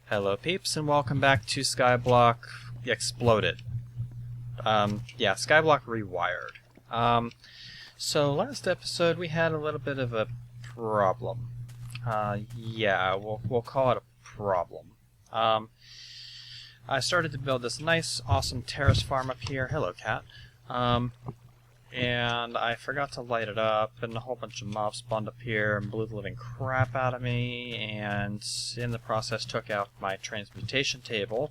Hello peeps and welcome back to Skyblock Exploded. Yeah, Skyblock Rewired. So last episode we had a little bit of a problem. Yeah, we'll call it a problem. I started to build this nice, awesome terrace farm up here. Hello, cat. And I forgot to light it up, and a whole bunch of mobs spawned up here and blew the living crap out of me, and in the process took out my transmutation table,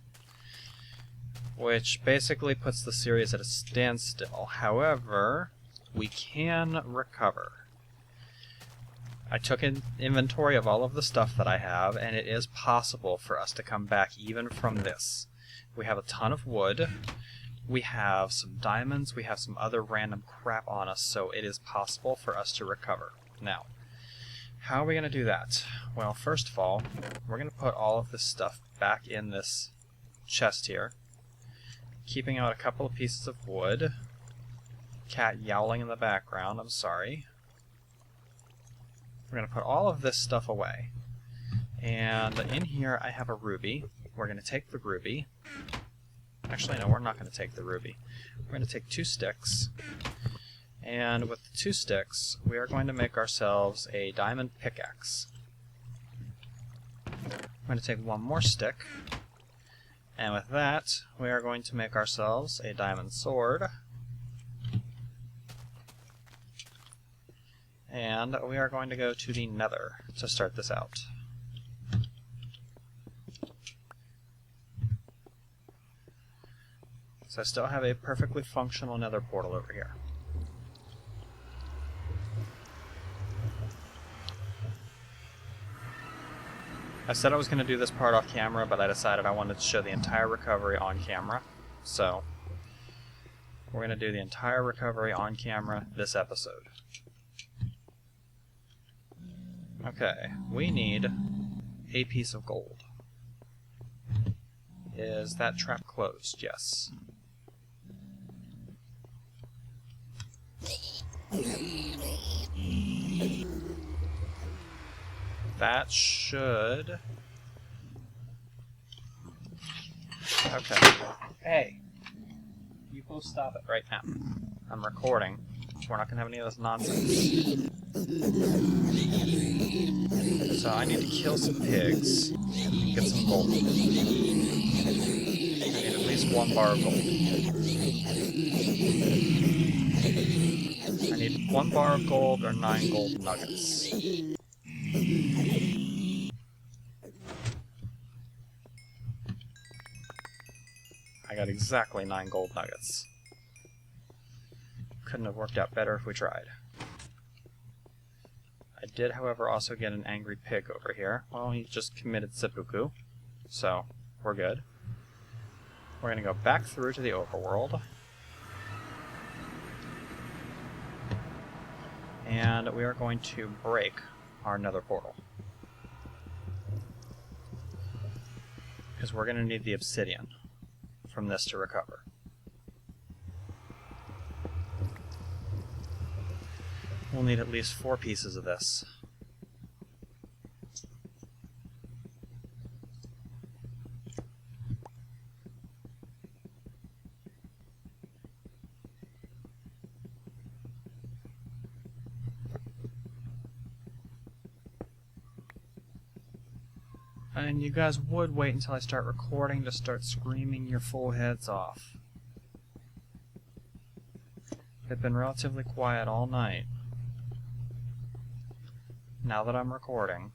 which basically puts the series at a standstill. However, we can recover. I took an inventory of all of the stuff that I have, and it is possible for us to come back even from this. We have a ton of wood. We have some diamonds, we have some other random crap on us, so it is possible for us to recover. Now, how are we going to do that? Well, first of all, we're going to put all of this stuff back in this chest here, keeping out a couple of pieces of wood. Cat yowling in the background, I'm sorry. We're going to put all of this stuff away. And in here I have a ruby. We're going to take the ruby. Actually, no, we're not going to take the ruby. We're going to take 2 sticks, and with the 2 sticks, we are going to make ourselves a diamond pickaxe. We're going to take 1 more stick, and with that, we are going to make ourselves a diamond sword, and we are going to go to the Nether to start this out. So I still have a perfectly functional nether portal over here. I said I was going to do this part off camera, but I decided I wanted to show the entire recovery on camera. So we're going to do the entire recovery on camera this episode. Okay, we need a piece of gold. Is that trap closed? Yes. That should... Okay. Hey! You both stop it right now. I'm recording. We're not going to have any of this nonsense. So I need to kill some pigs and get some gold. I need at least 1 bar of gold. I need 1 bar of gold or 9 gold nuggets. I got exactly 9 gold nuggets. Couldn't have worked out better if we tried. I did, however, also get an angry pig over here. Well, he just committed seppuku, so we're good. We're going to go back through to the overworld. And we are going to break our nether portal. Because we're going to need the obsidian from this to recover. We'll need at least 4 pieces of this. And you guys would wait until I start recording to start screaming your full heads off. They've been relatively quiet all night. Now that I'm recording,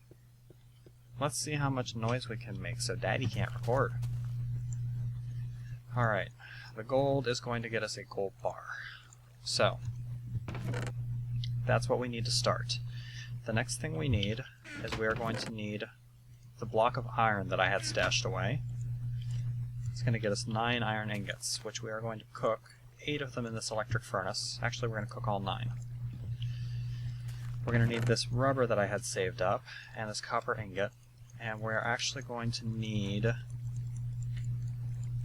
let's see how much noise we can make so Daddy can't record. Alright, the gold is going to get us a gold bar. So, that's what we need to start. The next thing we need is we are going to need the block of iron that I had stashed away. It's going to get us 9 iron ingots, which we are going to cook 8 of them in this electric furnace. Actually, we're going to cook all 9. We're going to need this rubber that I had saved up, and this copper ingot, and we're actually going to need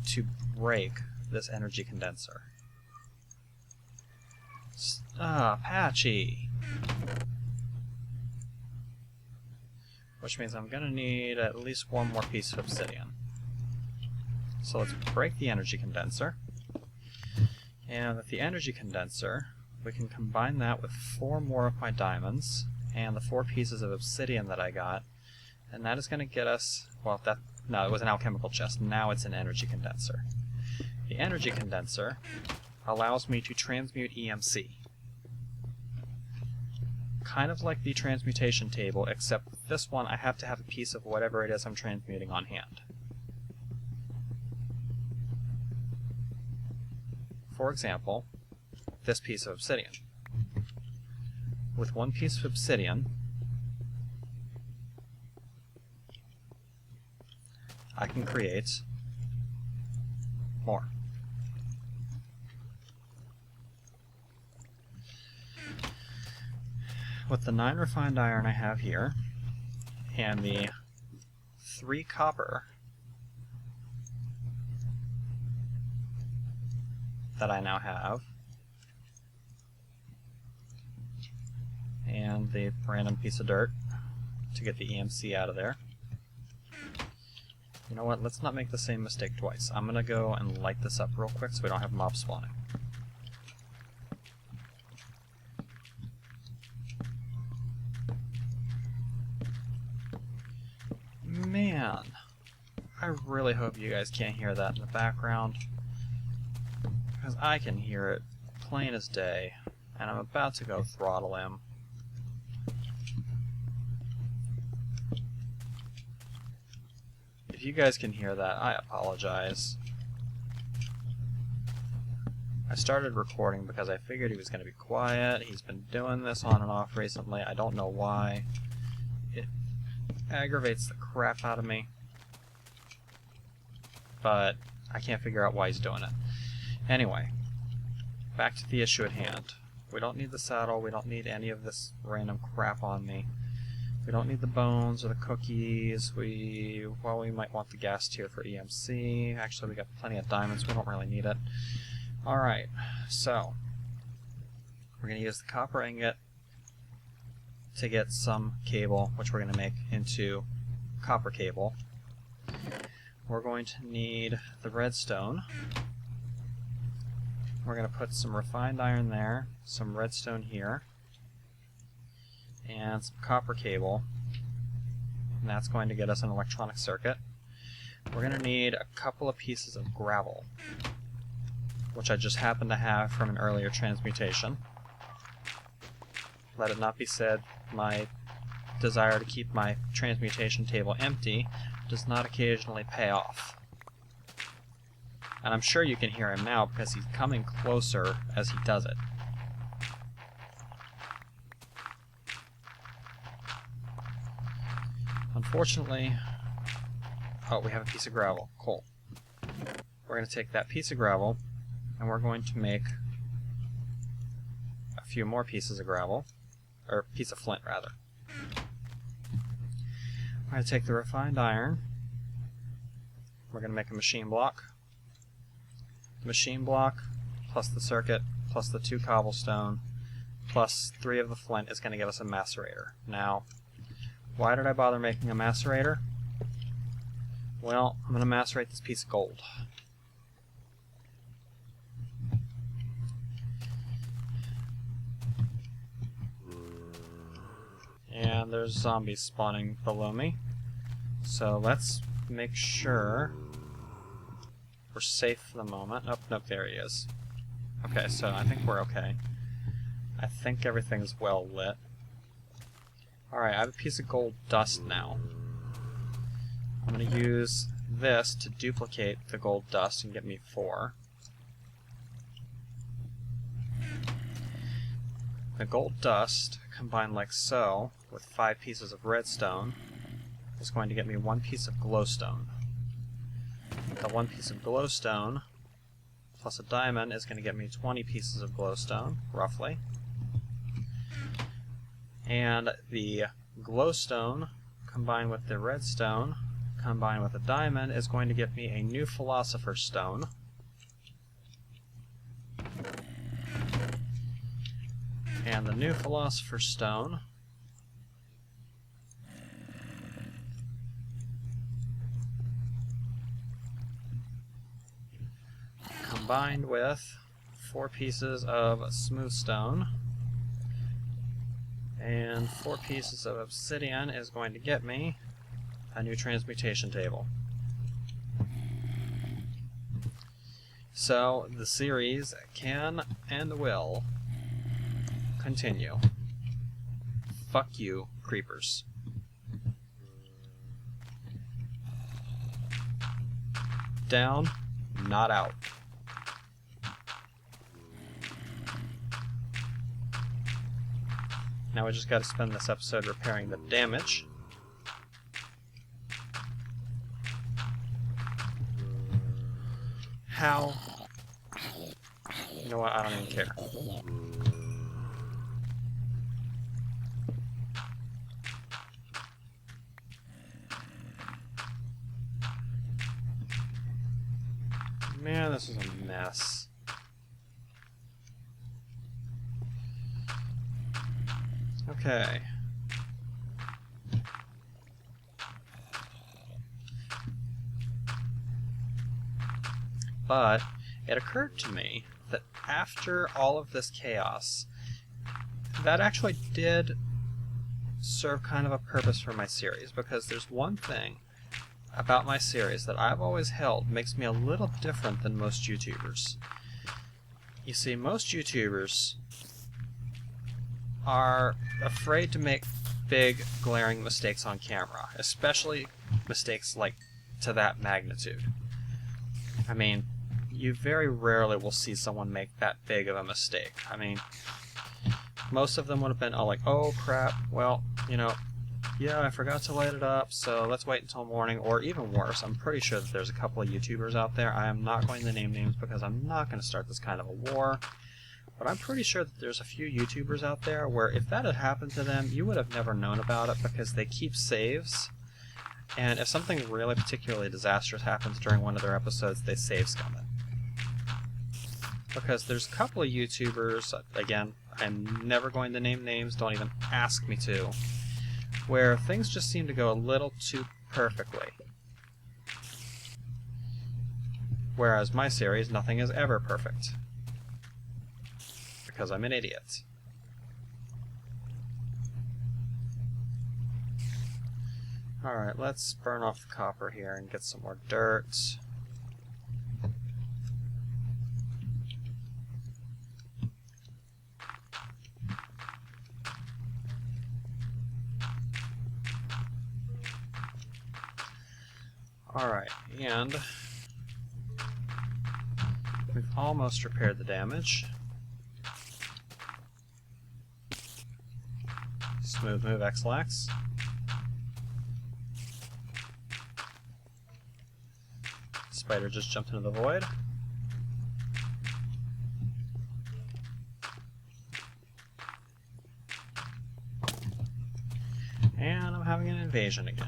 to break this energy condenser. Patchy! which means I'm going to need at least one more piece of obsidian. So let's break the energy condenser. And with the energy condenser, we can combine that with 4 more of my diamonds and the 4 pieces of obsidian that I got. And that is going to get us, well, no, it was an alchemical chest. Now it's an energy condenser. The energy condenser allows me to transmute EMC. Kind of like the transmutation table, except with this one I have to have a piece of whatever it is I'm transmuting on hand. For example, this piece of obsidian. With 1 piece of obsidian, I can create more. With the 9 refined iron I have here, and the 3 copper that I now have, and the random piece of dirt to get the EMC out of there. You know what, let's not make the same mistake twice. I'm gonna go and light this up real quick so we don't have mobs spawning. Man, I really hope you guys can't hear that in the background, because I can hear it plain as day, and I'm about to go throttle him. If you guys can hear that, I apologize. I started recording because I figured he was going to be quiet. He's been doing this on and off recently. I don't know why. It aggravates the crap out of me. But I can't figure out why he's doing it. Anyway, back to the issue at hand. We don't need the saddle. We don't need any of this random crap on me. We don't need the bones or the cookies. Well, we might want the gas tier for EMC. Actually, we got plenty of diamonds. We don't really need it. Alright, so we're going to use the copper ingot to get some cable, which we're going to make into copper cable. We're going to need the redstone. We're going to put some refined iron there, some redstone here, and some copper cable, and that's going to get us an electronic circuit. We're going to need a couple of pieces of gravel, which I just happen to have from an earlier transmutation. Let it not be said, my desire to keep my transmutation table empty does not occasionally pay off. And I'm sure you can hear him now because he's coming closer as he does it. Unfortunately, oh, we have a piece of gravel. Cool. We're going to take that piece of gravel and we're going to make a few more pieces of gravel, or a piece of flint rather. We're going to take the refined iron, we're going to make a machine block. The machine block plus the circuit plus the 2 cobblestone plus 3 of the flint is going to give us a macerator. Now, why did I bother making a macerator? Well, I'm going to macerate this piece of gold. And there's zombies spawning below me. So let's make sure we're safe for the moment. Oh, nope, there he is. Okay, so I think we're okay. I think everything's well lit. Alright, I have a piece of gold dust now. I'm going to use this to duplicate the gold dust and get me 4. The gold dust, combined like so, with 5 pieces of redstone, is going to get me 1 piece of glowstone. The 1 piece of glowstone plus a diamond is going to get me 20 pieces of glowstone, roughly. And the glowstone, combined with the redstone, combined with a diamond, is going to get me a new philosopher's stone. And the new philosopher's stone combined with 4 pieces of smooth stone and 4 pieces of obsidian is going to get me a new transmutation table. So the series can and will continue. Fuck you, creepers. Down, not out. Now we just got to spend this episode repairing the damage. How? You know what? I don't even care. Man, this is a mess. Okay. But it occurred to me that after all of this chaos, that actually did serve kind of a purpose for my series, because there's one thing about my series that I've always held makes me a little different than most YouTubers. You see, most YouTubers are afraid to make big, glaring mistakes on camera, especially mistakes like to that magnitude. I mean, you very rarely will see someone make that big of a mistake. I mean, most of them would have been all like, oh crap, well, you know, yeah, I forgot to light it up, so let's wait until morning, or even worse, I'm pretty sure that there's a couple of YouTubers out there, I am not going to name names because I'm not going to start this kind of a war, but I'm pretty sure that there's a few YouTubers out there where if that had happened to them, you would have never known about it because they keep saves, and if something really particularly disastrous happens during one of their episodes, they save scum it. Because there's a couple of YouTubers, again, I'm never going to name names, don't even ask me to, where things just seem to go a little too perfectly. Whereas my series, nothing is ever perfect. Because I'm an idiot. Alright, let's burn off the copper here and get some more dirt. Alright, and we've almost repaired the damage. Smooth move, X-Lax. Spider just jumped into the void. And I'm having an invasion again.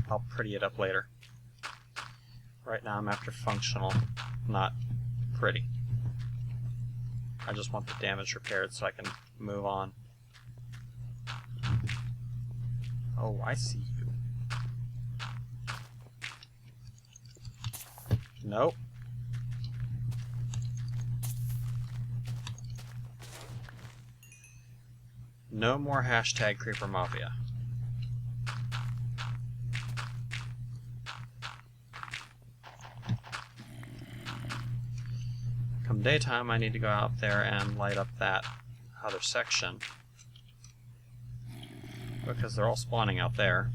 I'll pretty it up later. Right now I'm after functional, not pretty. I just want the damage repaired so I can move on. Oh, I see you. Nope. No more hashtag Creeper Mafia. Come daytime, I need to go out there and light up that other section. Because they're all spawning out there.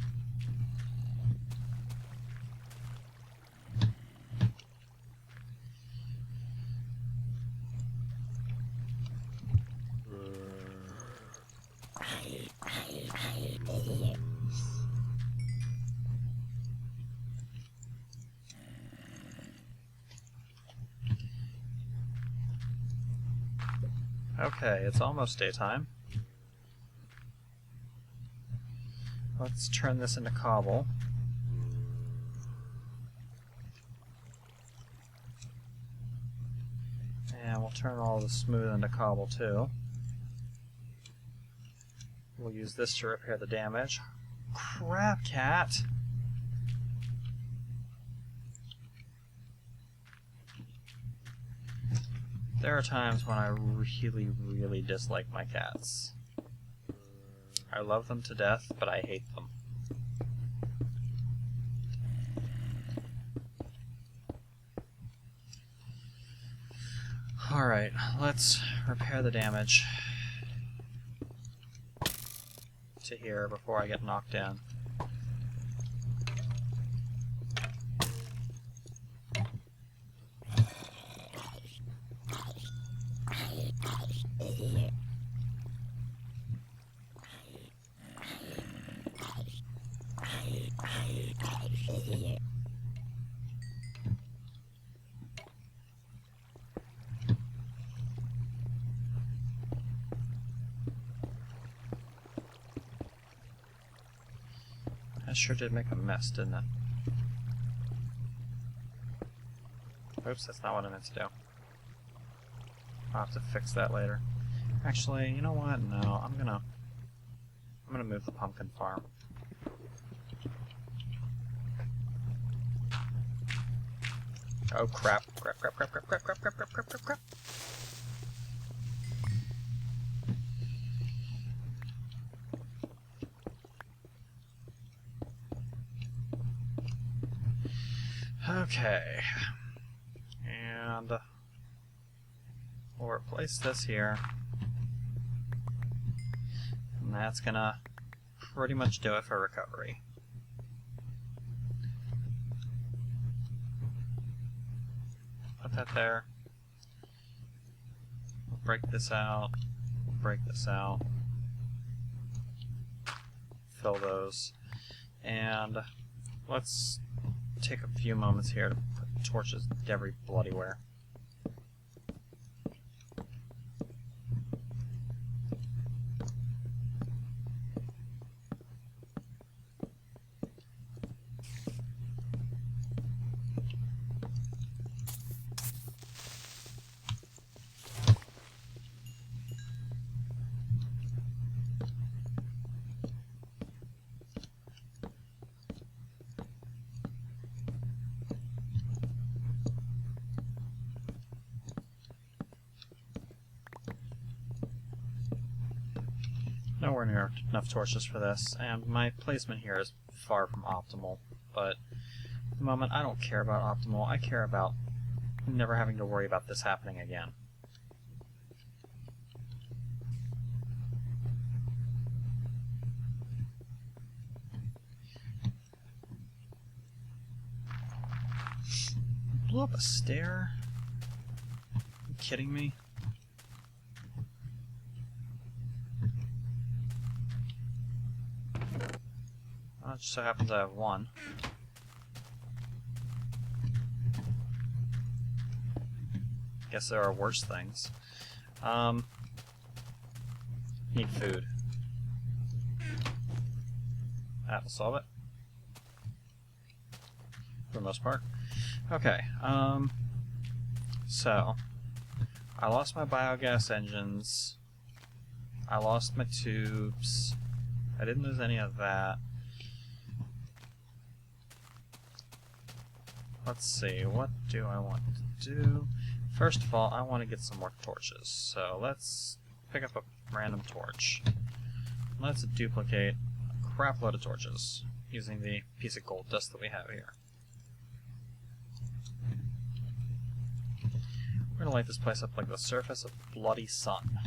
Okay, it's almost daytime. Let's turn this into cobble. And we'll turn all the smooth into cobble too. We'll use this to repair the damage. Crap, cat! There are times when I really, really dislike my cats. I love them to death, but I hate them. Alright, let's repair the damage to here before I get knocked in. That sure did make a mess, didn't it? Oops, that's not what I meant to do. I'll have to fix that later. Actually, you know what? No, I'm gonna move the pumpkin farm. Oh crap. Crap. Okay. And we'll replace this here. And that's gonna pretty much do it for recovery. Put that there. We'll break this out. We'll break this out. Fill those. And let's take a few moments here to put torches every bloody where. Nowhere near enough torches for this, and my placement here is far from optimal, but at the moment I don't care about optimal, I care about never having to worry about this happening again. Blew up a stair? Are you kidding me? Well, it just so happens I have one. Guess there are worse things. Need food. That'll solve it. For the most part. Okay, so I lost my biogas engines. I lost my tubes. I didn't lose any of that. Let's see, what do I want to do? First of all, I want to get some more torches. So let's pick up a random torch. Let's duplicate a crap load of torches using the piece of gold dust that we have here. We're going to light this place up like the surface of bloody sun.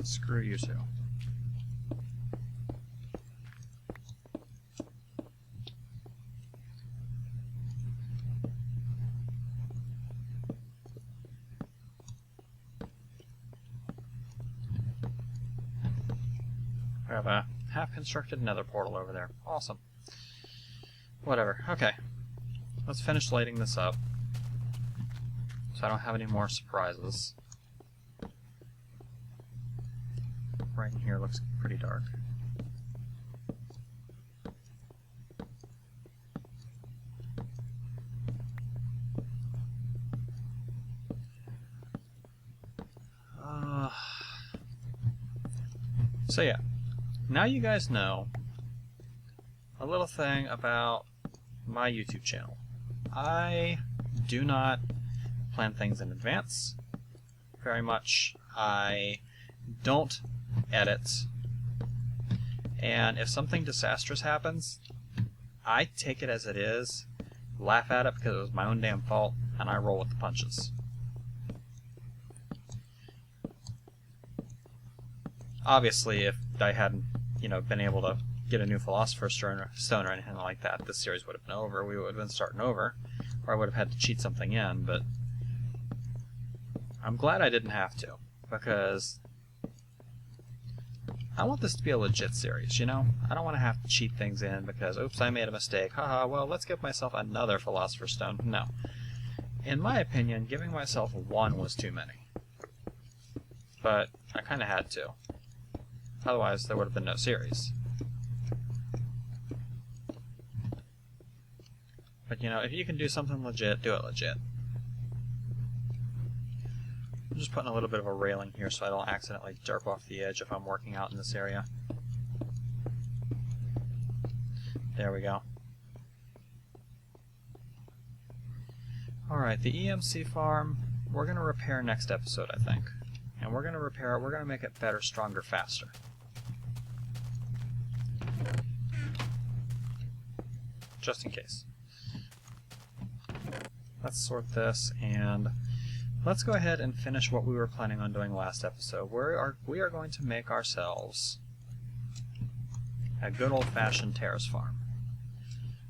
Screw you two. We have a half-constructed nether portal over there. Awesome. Whatever. Okay. Let's finish lighting this up, so I don't have any more surprises. right in here looks pretty dark. So yeah, now you guys know a little thing about my YouTube channel. I do not plan things in advance very much. I don't edit. And if something disastrous happens, I take it as it is, laugh at it because it was my own damn fault, and I roll with the punches. Obviously, if I hadn't, been able to get a new Philosopher's Stone or anything like that, this series would have been over. We would have been starting over, or I would have had to cheat something in, but I'm glad I didn't have to, because I want this to be a legit series, I don't want to have to cheat things in because, oops, I made a mistake. Haha, well, let's give myself another Philosopher's Stone. No. In my opinion, giving myself one was too many. But I kind of had to. Otherwise, there would have been no series. But, if you can do something legit, do it legit. I'm just putting a little bit of a railing here so I don't accidentally derp off the edge if I'm working out in this area. There we go. Alright, the EMC farm, we're going to repair next episode, I think. And we're going to repair it, we're going to make it better, stronger, faster. Just in case. Let's sort this, and let's go ahead and finish what we were planning on doing last episode. We are going to make ourselves a good old-fashioned terrace farm.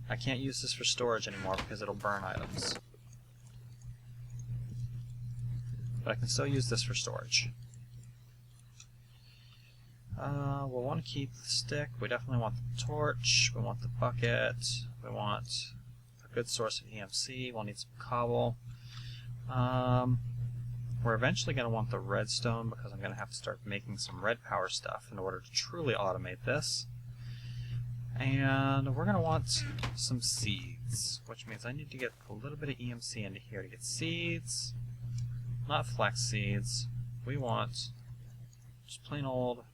I can't use this for storage anymore because it'll burn items. But I can still use this for storage. We'll want to keep the stick. We definitely want the torch. We want the bucket. We want a good source of EMC. We'll need some cobble. We're eventually going to want the redstone because I'm going to have to start making some red power stuff in order to truly automate this. And we're going to want some seeds, which means I need to get a little bit of EMC into here to get seeds. Not flax seeds. We want just plain old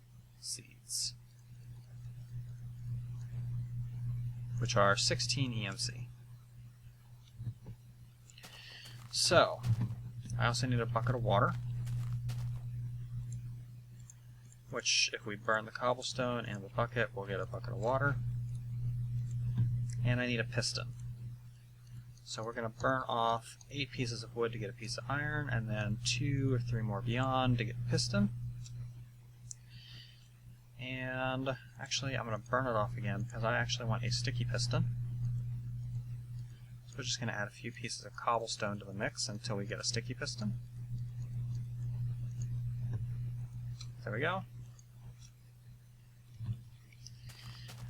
seeds, which are 16 EMC. So, I also need a bucket of water, which if we burn the cobblestone and the bucket, we'll get a bucket of water. And I need a piston. So we're going to burn off 8 pieces of wood to get a piece of iron, and then 2 or 3 more beyond to get a piston. And actually, I'm going to burn it off again because I actually want a sticky piston. So we're just going to add a few pieces of cobblestone to the mix until we get a sticky piston. There we go.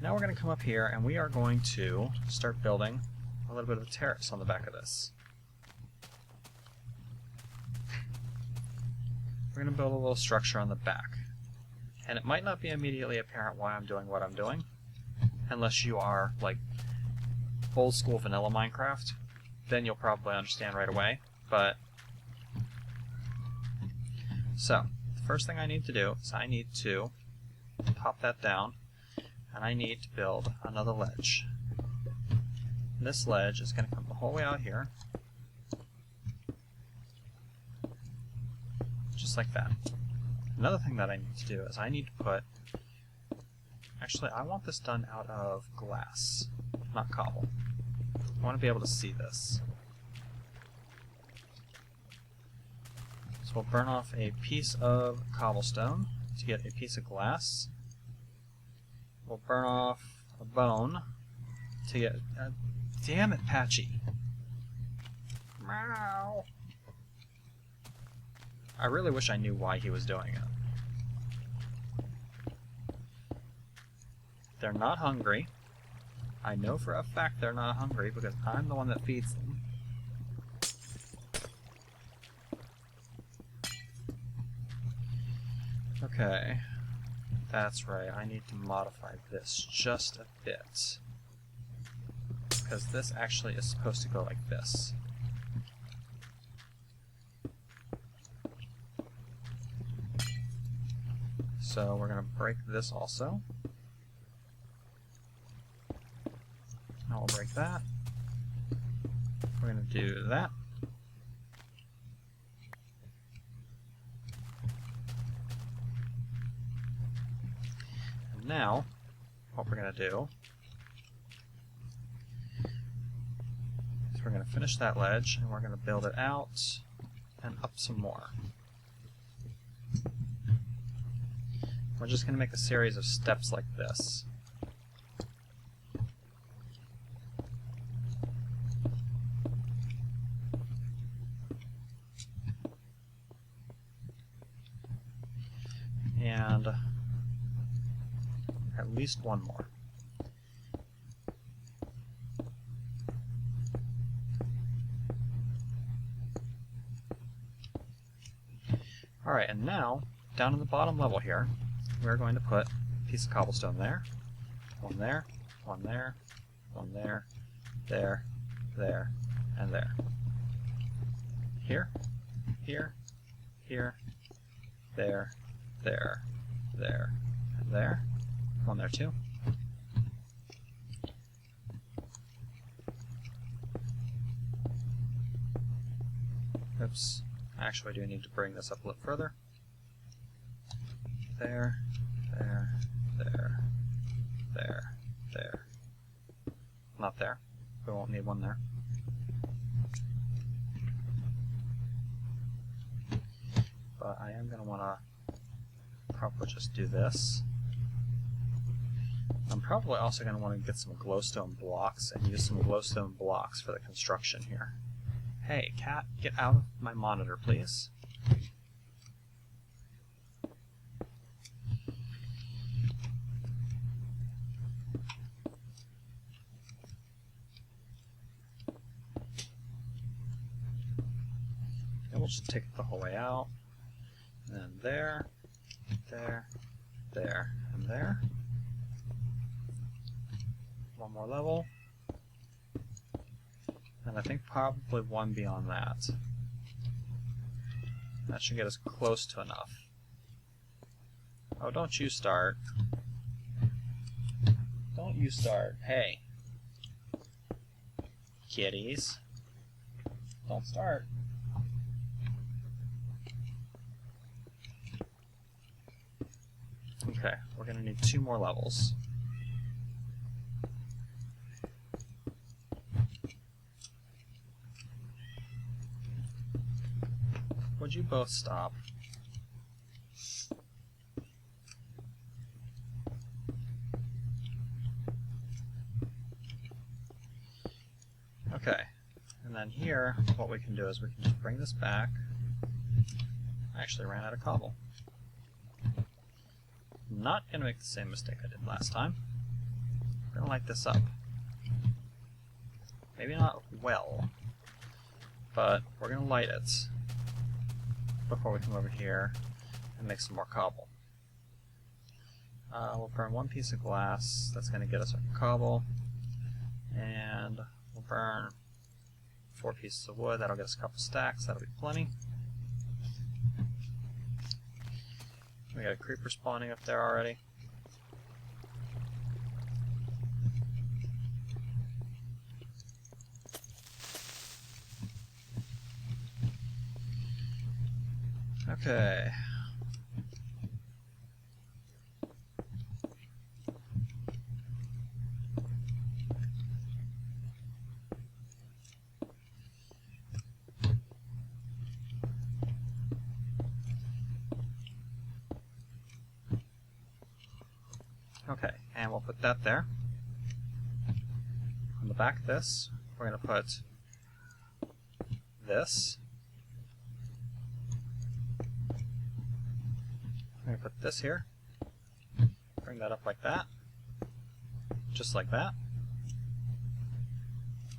Now we're going to come up here and we are going to start building a little bit of a terrace on the back of this. We're going to build a little structure on the back. And it might not be immediately apparent why I'm doing what I'm doing, unless you are, like, old school vanilla Minecraft. Then you'll probably understand right away. But, so, the first thing I need to do is I need to pop that down, and I need to build another ledge. And this ledge is going to come the whole way out here, just like that. Another thing that I need to do is I need to put... Actually, I want this done out of glass, not cobble. I want to be able to see this. So we'll burn off a piece of cobblestone to get a piece of glass. We'll burn off a bone to get... damn it, Patchy! Meow! I really wish I knew why he was doing it. They're not hungry. I know for a fact they're not hungry because I'm the one that feeds them. Okay. That's right, I need to modify this just a bit. Because this actually is supposed to go like this. So we're going to break this also. Now we'll break that. We're going to do that. And now, what we're going to do is we're going to finish that ledge, and we're going to build it out and up some more. We're just going to make a series of steps like this. And at least one more. Alright, and now, down in the bottom level here, we're going to put a piece of cobblestone there, one there, one there, one there, there, there, and there. Here, here, here, there, there, there, and there. One there too. Oops. Actually, I do need to bring this up a little further. There, there, there, there, there. Not there. We won't need one there. But I am going to want to probably just do this. I'm probably also going to want to get some glowstone blocks and use some glowstone blocks for the construction here. Hey, cat, get out of my monitor, please. And we'll just take it the whole way out. And then there, there, there, and there. One more level. And I think probably one beyond that. That should get us close to enough. Oh, don't you start. Don't you start. Hey. Kitties. Don't start. Okay, we're going to need 2 more levels. Would you both stop? Okay, and then here, what we can do is we can just bring this back. I actually ran out of cobble. Not going to make the same mistake I did last time. We're going to light this up. Maybe not well, but we're going to light it before we come over here and make some more cobble. We'll burn 1 piece of glass. That's going to get us our cobble. And we'll burn 4 pieces of wood. That'll get us a couple stacks. That'll be plenty. We got a creeper spawning up there already. Okay. Okay, and we'll put that there. On the back of this, we're going to put this. I'm going to put this here. Bring that up like that. Just like that.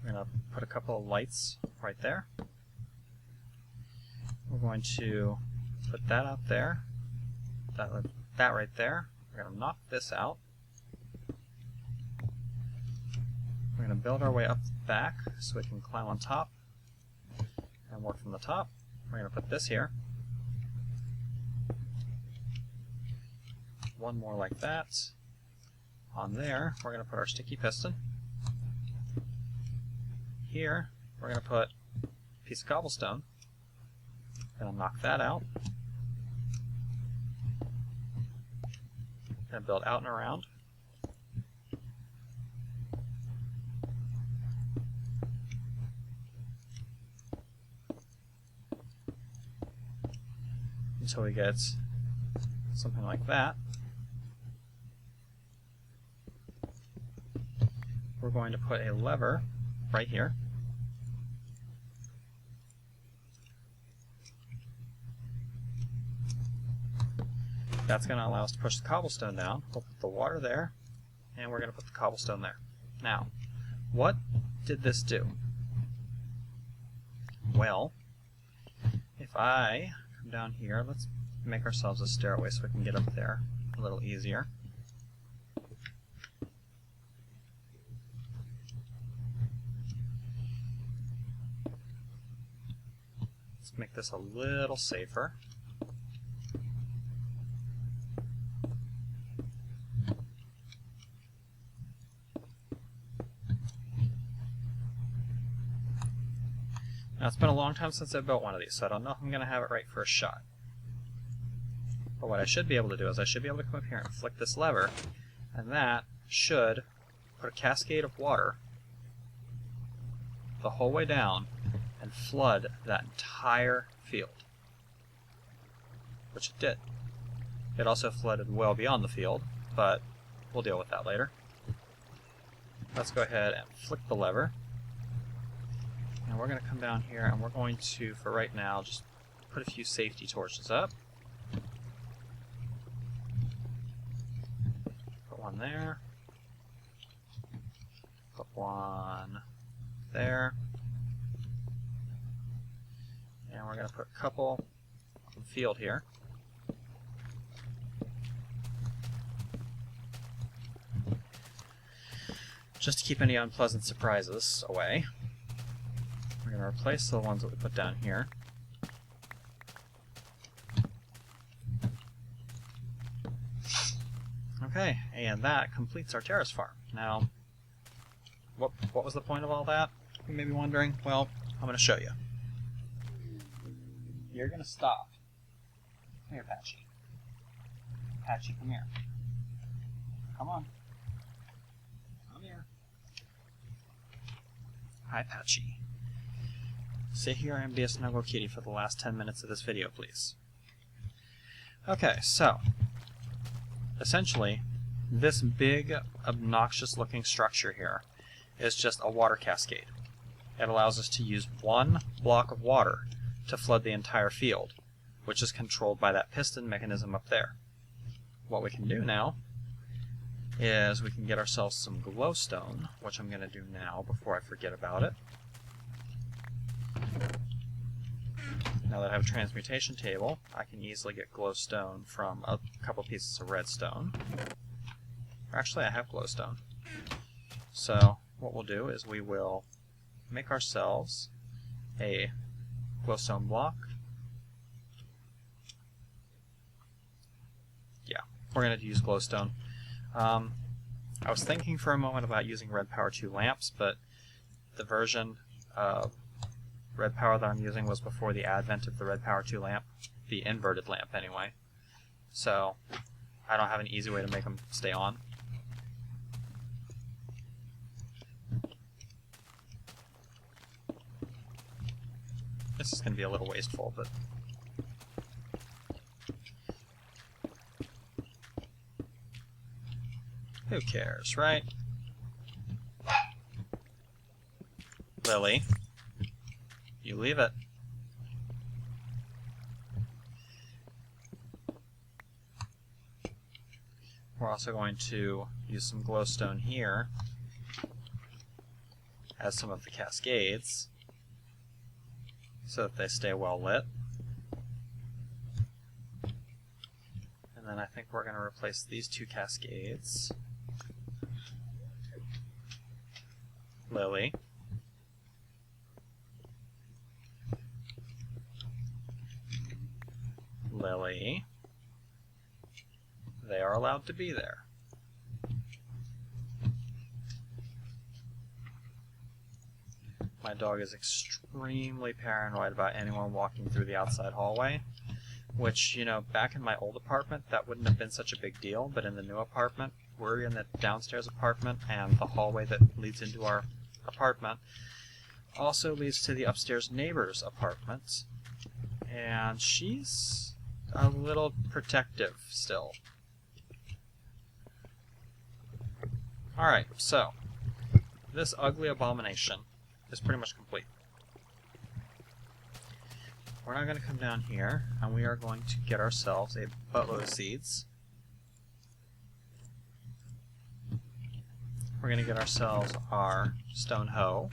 We're going to put a couple of lights right there. We're going to put that out there. That right there. We're going to knock this out. We're going to build our way up the back so we can climb on top and work from the top. We're going to put this here. One more like that. On there, we're going to put our sticky piston. Here, we're going to put a piece of cobblestone. Going to knock that out. Going to build out and around. Until we get something like that. We're going to put a lever right here. That's going to allow us to push the cobblestone down. We'll put the water there, and we're going to put the cobblestone there. Now, what did this do? Well, if I come down here, let's make ourselves a stairway so we can get up there a little easier. Let's make this a little safer. Now, it's been a long time since I built one of these, so I don't know if I'm going to have it right first shot. But what I should be able to do is I should be able to come up here and flick this lever, and that should put a cascade of water the whole way down and flood that entire field. Which it did. It also flooded well beyond the field, but we'll deal with that later. Let's go ahead and flick the lever. And we're going to come down here and we're going to, for right now, just put a few safety torches up. Put one there. Put one there. And we're going to put a couple on the field here. Just to keep any unpleasant surprises away. We're going to replace the ones that we put down here. Okay, and that completes our terrace farm. Now, what was the point of all that? You may be wondering. Well, I'm going to show you. You're going to stop. Come here, Patchy. Patchy, come here. Come on. Come here. Hi, Patchy. Sit here and be a snuggle kitty for the last 10 minutes of this video, please. Okay, so essentially, this big, obnoxious-looking structure here is just a water cascade. It allows us to use one block of water to flood the entire field, which is controlled by that piston mechanism up there. What we can do now is we can get ourselves some glowstone, which I'm going to do now before I forget about it. Now that I have a transmutation table, I can easily get glowstone from a couple pieces of redstone. Actually, I have glowstone. So what we'll do is we will make ourselves a glowstone block. Yeah, we're going to use glowstone. I was thinking for a moment about using Red Power 2 lamps, but the version of Red Power that I'm using was before the advent of the Red Power 2 lamp, the inverted lamp anyway. So I don't have an easy way to make them stay on. This is going to be a little wasteful, but who cares, right? Lily, you leave it. We're also going to use some glowstone here as some of the cascades so that they stay well lit. And then then I think we're going to replace these two cascades. Lily. Lily. They are allowed to be there. My dog is extremely paranoid about anyone walking through the outside hallway, which, you know, back in my old apartment, that wouldn't have been such a big deal, but in the new apartment, we're in the downstairs apartment, and the hallway that leads into our apartment also leads to the upstairs neighbor's apartment, and she's a little protective still. Alright, so, this ugly abomination is pretty much complete. We're now going to come down here, and we are going to get ourselves a buttload of seeds. We're going to get ourselves our stone hoe.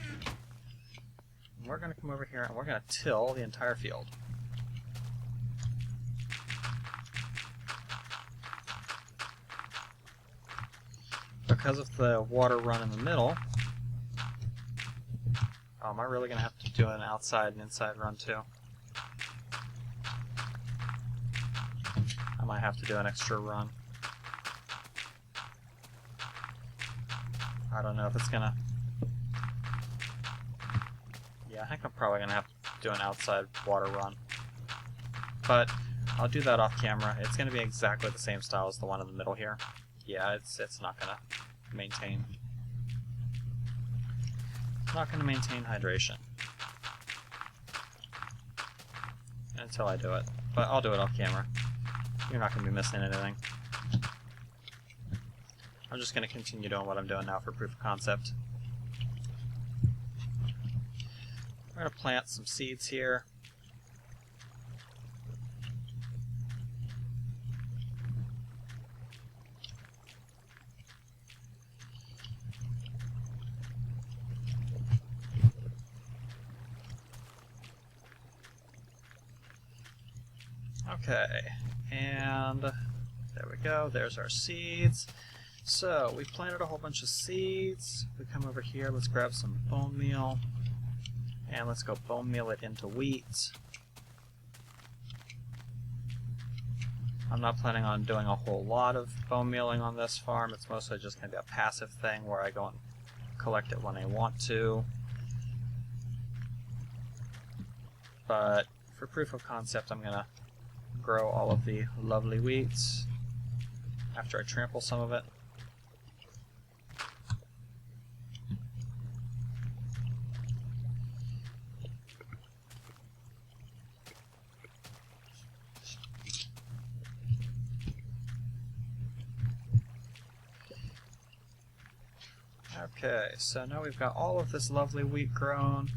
And we're going to come over here, and we're going to till the entire field. Because of the water run in the middle, am I really going to have to do an outside and inside run too? I might have to do an extra run. I don't know if it's going to... Yeah, I think I'm probably going to have to do an outside water run. But I'll do that off camera. It's going to be exactly the same style as the one in the middle here. Yeah, it's not going to maintain... not going to maintain hydration until I do it, but I'll do it off camera. You're not going to be missing anything. I'm just going to continue doing what I'm doing now for proof of concept. We're going to plant some seeds here. Okay, and there we go, there's our seeds. So, we planted a whole bunch of seeds. We come over here, let's grab some bone meal, and let's go bone meal it into wheat. I'm not planning on doing a whole lot of bone mealing on this farm. It's mostly just going to be a passive thing where I go and collect it when I want to. But for proof of concept, I'm going to grow all of the lovely wheats after I trample some of it. Okay, so now we've got all of this lovely wheat grown.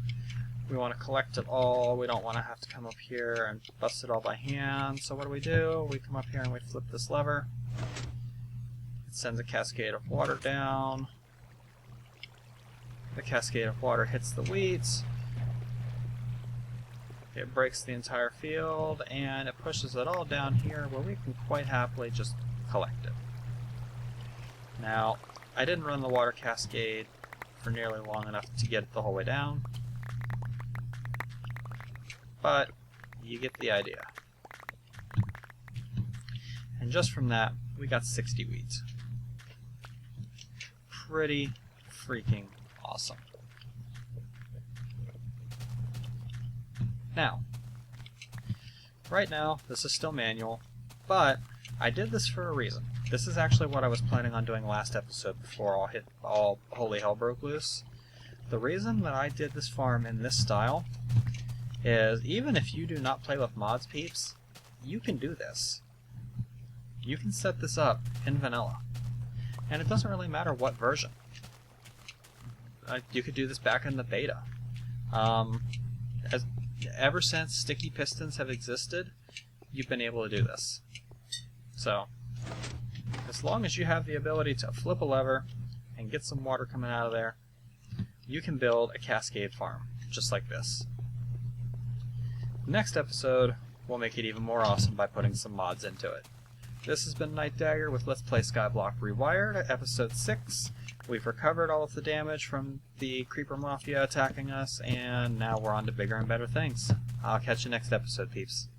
We want to collect it all. We don't want to have to come up here and bust it all by hand. So what do? We come up here and we flip this lever. It sends a cascade of water down. The cascade of water hits the wheat. It breaks the entire field, and it pushes it all down here where we can quite happily just collect it. Now, I didn't run the water cascade for nearly long enough to get it the whole way down, but you get the idea. And just from that, we got 60 wheat. Pretty freaking awesome. Now, right now, this is still manual, but I did this for a reason. This is actually what I was planning on doing last episode before all holy hell broke loose. The reason that I did this farm in this style is even if you do not play with mods, peeps, you can do this. You can set this up in vanilla. And it doesn't really matter what version. You could do this back in the beta. Ever since sticky pistons have existed, you've been able to do this. So, as long as you have the ability to flip a lever and get some water coming out of there, you can build a cascade farm, just like this. Next episode, we'll make it even more awesome by putting some mods into it. This has been Night Dagger with Let's Play Skyblock Rewired, Episode 6. We've recovered all of the damage from the Creeper Mafia attacking us, and now we're on to bigger and better things. I'll catch you next episode, peeps.